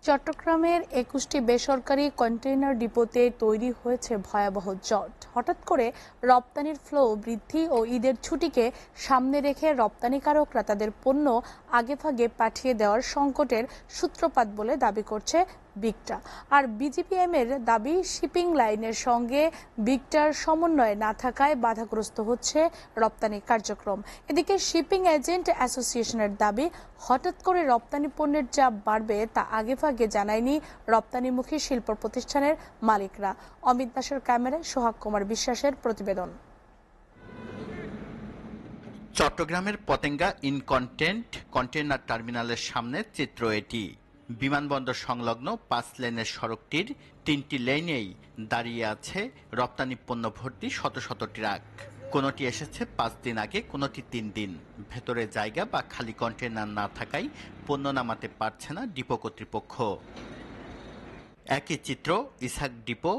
চট্টগ্রামের ২১টি বেসরকারি কন্টেইনার ডিপোতে তৈরি হয়েছে ভয়াবহ জট। হঠাৎ করে রপ্তানির ফ্লো বৃদ্ধি ও ঈদের ছুটিকে সামনে রেখে রপ্তানিকারকরা তাদের পণ্য আগেভাগে পাঠিয়ে দেওয়ার সংকটের সূত্রপাত বলে দাবি করছে বিগটা। আর বিজিবিএম এর দাবি, শিপিং লাইনের সঙ্গে বিগটার সমন্বয় না থাকায় বাধাগ্রস্ত হচ্ছে রপ্তানি কার্যক্রম। এদিকে শিপিং এজেন্ট অ্যাসোসিয়েশনের দাবি, হঠাৎ করে রপ্তানি পণ্যের চাপ বাড়বে তা আগেভাগে জানায়নি রপ্তানিমুখী শিল্প প্রতিষ্ঠানের মালিকরা। অমিত দাসের ক্যামেরায় সোহাগ কুমার বিশ্বাসের প্রতিবেদন। চট্টগ্রামের পতেঙ্গা ইনকন্টেন্ট কন্টেইনার টার্মিনালের সামনে চিত্র এটি। বিমানবন্দর সংলগ্ন ৫ লেনের সড়কটির ৩টি লেনেই দাঁড়িয়ে আছে রপ্তানি পণ্য ভর্তি শত শত ট্রাক। কোনোটি এসেছে ৫ দিন আগে, কোনোটি ৩ দিন। ভেতরে জায়গা বা খালি কন্টেইনার না থাকায় পণ্য নামাতে পারছে না ডিপো কর্তৃপক্ষ। একই চিত্র ইসহাক ডিপো,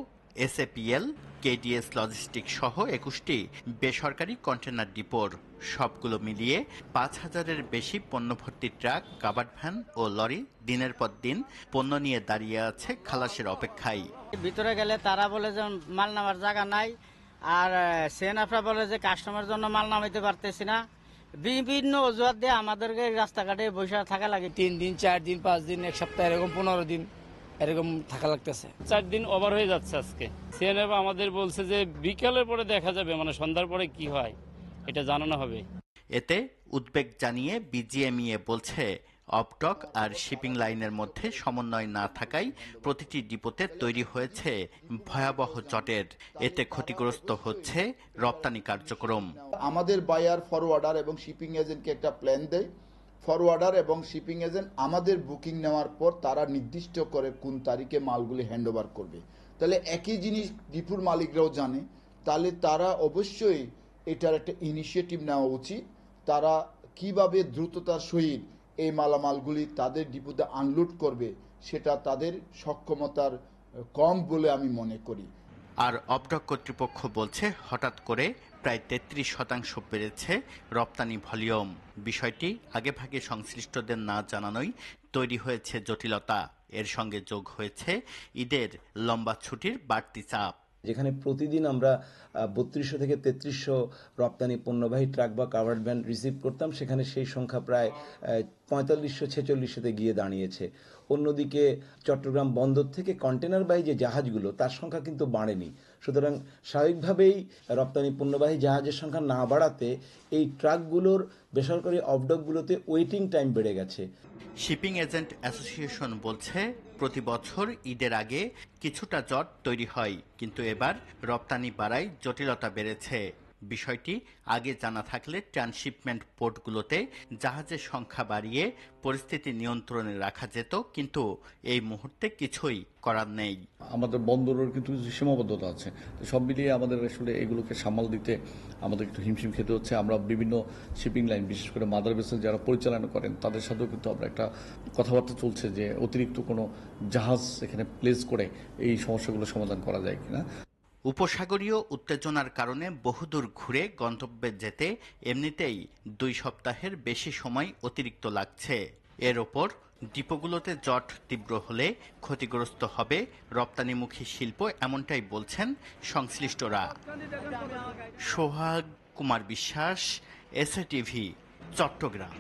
এসএপিএল, কেডিএস লজিস্টিক সহ ২১টি বেসরকারি কন্টেইনার ডিপোর। সবগুলো মিলিয়ে ৫,০০০-এর বেশি পণ্য ভর্তি ট্রাক, কাভার্ড ভ্যান ও লরি দিনের পর দিন পণ্য নিয়ে দাঁড়িয়ে আছে খালাসের অপেক্ষায়। ভিতরে গেলে তারা বলে যে মাল নামার জায়গা নাই, আর সেনাফরা বলে যে কাস্টমার জন্য মাল নামাইতে পারতেছি না। বিভিন্ন অজুহাত দিয়ে আমাদেরকে রাস্তাঘাটে বসে থাকা লাগে। ৩ দিন, ৪ দিন, ৫ দিন, এক সপ্তাহ, এরকম ১৫ দিন এরকম থাকা লাগতেছে। ৪ দিন ওভার হয়ে যাচ্ছে আজকে। সিএনএফ আমাদের বলছে যে বিকালের পরে দেখা যাবে, মানে সন্ধ্যার পরে কি হয় এটা জানানো হবে। এতে উদ্বেগ জানিয়ে বিজিএমইএ বলছে, অপটক আর শিপিং লাইনের মধ্যে সমন্বয় না থাকায় প্রতিটি ডিপোতে তৈরি হয়েছে ভয়াবহ জটের। এতে ক্ষতিগ্রস্ত হচ্ছে রপ্তানি কার্যক্রম। আমাদের বায়ার, ফরওয়ার্ডার এবং শিপিং এজেন্টকে একটা প্ল্যান দেয়। ফরওয়ার্ডার এবং শিপিং এজেন্ট আমাদের বুকিং নেওয়ার পর তারা নির্দিষ্ট করে কোন তারিখে মালগুলি হ্যান্ডওভার করবে। তাহলে একই জিনিস ডিপোর মালিকরাও জানে, তাহলে তারা অবশ্যই এটার একটা ইনিশিয়েটিভ নেওয়া উচিত। তারা কিভাবে দ্রুততার সহিত এই মালামালগুলি তাদের ডিপোতে আনলোড করবে, সেটা তাদের সক্ষমতার কম বলে আমি মনে করি। আর অপটক কর্তৃপক্ষ বলছে, হঠাৎ করে প্রায় ৩৩% বেড়েছে রপ্তানি ভলিউম। বিষয়টি আগেভাগে সংশ্লিষ্টদের না জানানোই তৈরি হয়েছে জটিলতা। এর সঙ্গে যোগ হয়েছে ঈদের লম্বা ছুটির বাড়তি চাপ। যেখানে প্রতিদিন আমরা ৩২০০ থেকে ৩৩০০ রপ্তানি পণ্যবাহী ট্রাক বা কাভার্ড ভ্যান রিসিভ করতাম, সেখানে সেই সংখ্যা প্রায় ৪৫০০-৪৬০০-তে গিয়ে দাঁড়িয়েছে। অন্যদিকে চট্টগ্রাম বন্দর থেকে কন্টেনারবাহী যে জাহাজগুলো, তার সংখ্যা কিন্তু বাড়েনি। সুতরাং স্বাভাবিকভাবেই রপ্তানি পণ্যবাহী জাহাজের সংখ্যা না বাড়াতে এই ট্রাকগুলোর বেসরকারি অফডকগুলোতে ওয়েটিং টাইম বেড়ে গেছে। শিপিং এজেন্ট অ্যাসোসিয়েশন বলছে, প্রতি বছর ঈদের আগে কিছুটা জট তৈরি হয়, কিন্তু এবার রপ্তানি বাড়ায় জটিলতা বেড়েছে। বিষয়টি আগে জানা থাকলে ট্রান্সশিপমেন্ট পোর্টগুলোতে জাহাজের সংখ্যা বাড়িয়ে পরিস্থিতি নিয়ন্ত্রণে রাখা যেত, কিন্তু এই মুহূর্তে কিছুই করার নেই। আমাদের বন্দরের কিন্তু সীমাবদ্ধতা আছে, তো সব মিলিয়ে আমাদের আসলে এগুলোকে সামাল দিতে আমাদের একটু হিমশিম খেতে হচ্ছে। আমরা বিভিন্ন শিপিং লাইন, বিশেষ করে মাদার ভেসেল যারা পরিচালনা করেন, তাদের সাথেও কিন্তু আমরা একটা কথাবার্তা চলছে যে অতিরিক্ত কোনো জাহাজ এখানে প্লেস করে এই সমস্যাগুলো সমাধান করা যায় কিনা। উপসাগরীয় উত্তেজনার কারণে বহুদূর ঘুরে গন্তব্যে যেতে এমনিতেই ২ সপ্তাহের বেশি সময় অতিরিক্ত লাগছে। এর ওপর ডিপোগুলোতে জট তীব্র হলে ক্ষতিগ্রস্ত হবে রপ্তানিমুখী শিল্প, এমনটাই বলছেন সংশ্লিষ্টরা। সোহাগ কুমার বিশ্বাস, এসএটিভি, চট্টগ্রাম।